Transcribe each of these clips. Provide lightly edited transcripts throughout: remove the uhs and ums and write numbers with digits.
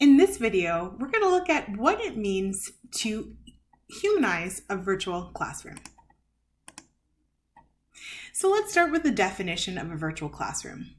In this video, we're going to look at what it means to humanize a virtual classroom. So let's start with the definition of a virtual classroom.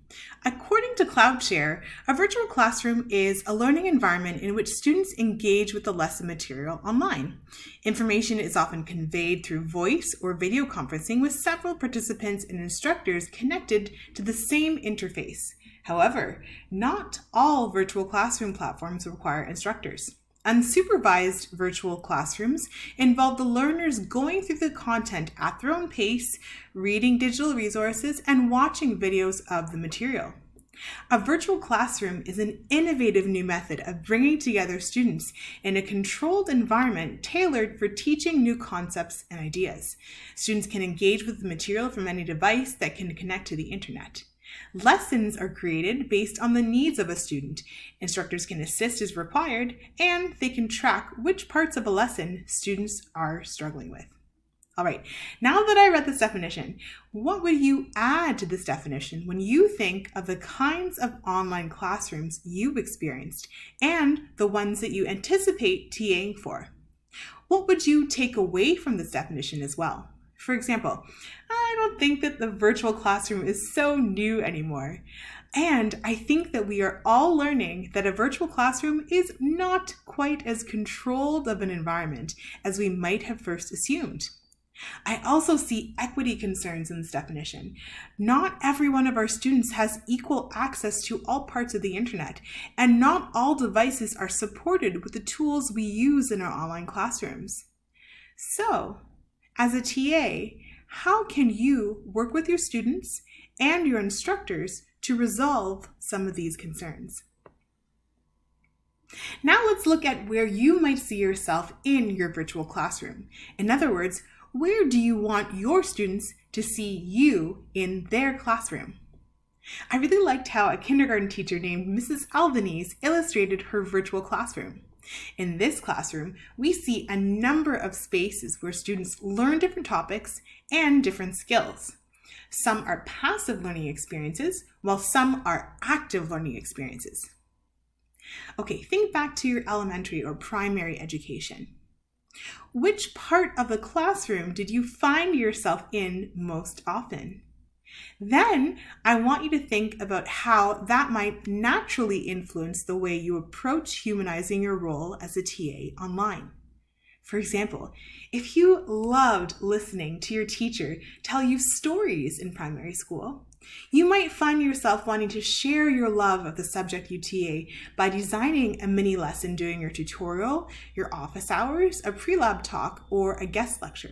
According to CloudShare, a virtual classroom is a learning environment in which students engage with the lesson material online. Information is often conveyed through voice or video conferencing with several participants and instructors connected to the same interface. However, not all virtual classroom platforms require instructors. Unsupervised virtual classrooms involve the learners going through the content at their own pace, reading digital resources, and watching videos of the material. A virtual classroom is an innovative new method of bringing together students in a controlled environment tailored for teaching new concepts and ideas. Students can engage with the material from any device that can connect to the internet. Lessons are created based on the needs of a student. Instructors can assist as required, and they can track which parts of a lesson students are struggling with. All right, now that I read this definition, what would you add to this definition when you think of the kinds of online classrooms you've experienced and the ones that you anticipate TAing for? What would you take away from this definition as well? For example, I don't think that the virtual classroom is so new anymore. And I think that we are all learning that a virtual classroom is not quite as controlled of an environment as we might have first assumed. I also see equity concerns in this definition. Not every one of our students has equal access to all parts of the internet, and not all devices are supported with the tools we use in our online classrooms. So, as a TA, how can you work with your students and your instructors to resolve some of these concerns? Now let's look at where you might see yourself in your virtual classroom. In other words, where do you want your students to see you in their classroom? I really liked how a kindergarten teacher named Mrs. Albanese illustrated her virtual classroom. In this classroom, we see a number of spaces where students learn different topics and different skills. Some are passive learning experiences, while some are active learning experiences. Okay, think back to your elementary or primary education. Which part of the classroom did you find yourself in most often? Then I want you to think about how that might naturally influence the way you approach humanizing your role as a TA online. For example, if you loved listening to your teacher tell you stories in primary school, you might find yourself wanting to share your love of the subject you TA by designing a mini lesson during your tutorial, your office hours, a pre-lab talk, or a guest lecture.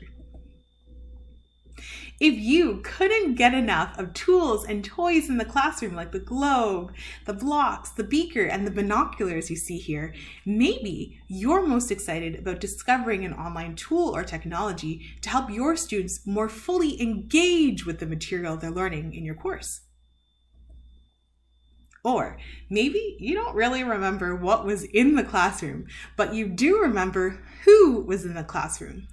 If you couldn't get enough of tools and toys in the classroom like the globe, the blocks, the beaker, and the binoculars you see here, maybe you're most excited about discovering an online tool or technology to help your students more fully engage with the material they're learning in your course. Or maybe you don't really remember what was in the classroom, but you do remember who was in the classroom.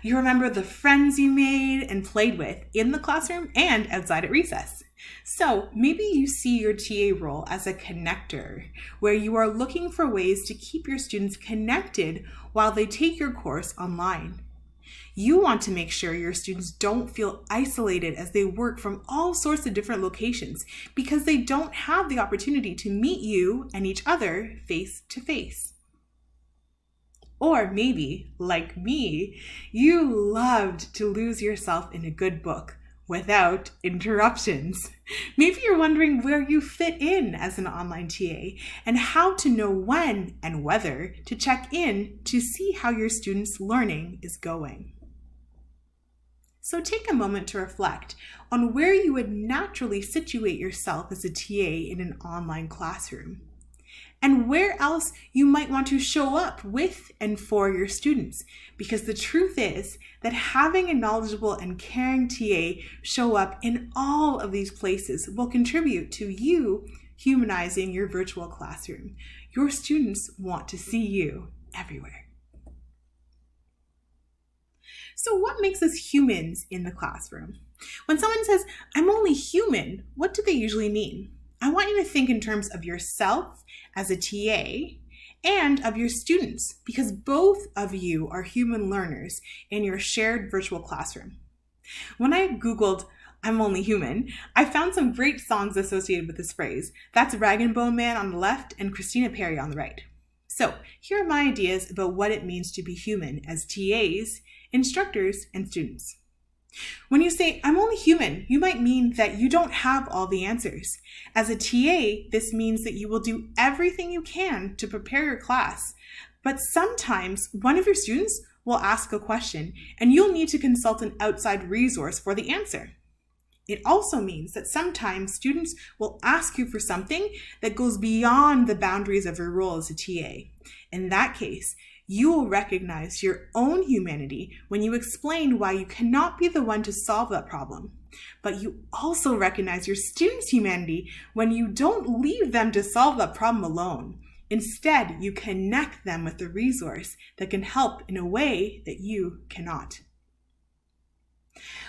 You remember the friends you made and played with in the classroom and outside at recess. So maybe you see your TA role as a connector, where you are looking for ways to keep your students connected while they take your course online. You want to make sure your students don't feel isolated as they work from all sorts of different locations because they don't have the opportunity to meet you and each other face to face. Or maybe, like me, you loved to lose yourself in a good book without interruptions. Maybe you're wondering where you fit in as an online TA and how to know when and whether to check in to see how your students' learning is going. So take a moment to reflect on where you would naturally situate yourself as a TA in an online classroom, and where else you might want to show up with and for your students, because the truth is that having a knowledgeable and caring TA show up in all of these places will contribute to you humanizing your virtual classroom. Your students want to see you everywhere. So what makes us humans in the classroom? When someone says, "I'm only human," what do they usually mean? I want you to think in terms of yourself as a TA and of your students, because both of you are human learners in your shared virtual classroom. When I Googled "I'm only human," I found some great songs associated with this phrase. That's Rag and Bone Man on the left and Christina Perri on the right. So here are my ideas about what it means to be human as TAs, instructors, and students. When you say "I'm only human," you might mean that you don't have all the answers. As a TA, this means that you will do everything you can to prepare your class, but sometimes one of your students will ask a question and you'll need to consult an outside resource for the answer. It also means that sometimes students will ask you for something that goes beyond the boundaries of your role as a TA. In that case, you will recognize your own humanity when you explain why you cannot be the one to solve that problem. But you also recognize your students' humanity when you don't leave them to solve that problem alone. Instead, you connect them with a resource that can help in a way that you cannot.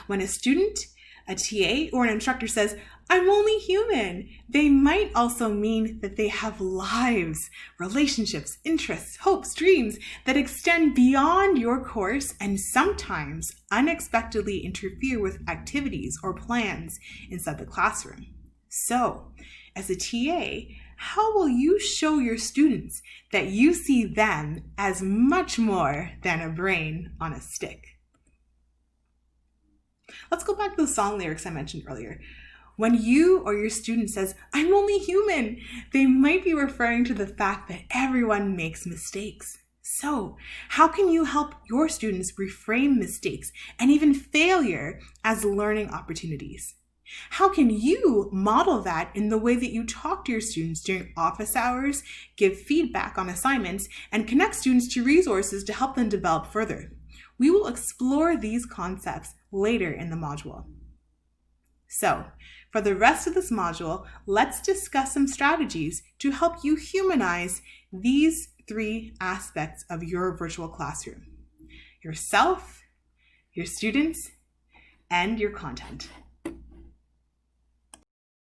When a student, a TA, or an instructor says, "I'm only human," they might also mean that they have lives, relationships, interests, hopes, dreams that extend beyond your course and sometimes unexpectedly interfere with activities or plans inside the classroom. So, as a TA, how will you show your students that you see them as much more than a brain on a stick? Let's go back to the song lyrics I mentioned earlier. When you or your student says, "I'm only human," they might be referring to the fact that everyone makes mistakes. So, how can you help your students reframe mistakes and even failure as learning opportunities? How can you model that in the way that you talk to your students during office hours, give feedback on assignments, and connect students to resources to help them develop further? We will explore these concepts later in the module. So, for the rest of this module, let's discuss some strategies to help you humanize these 3 aspects of your virtual classroom: yourself, your students, and your content.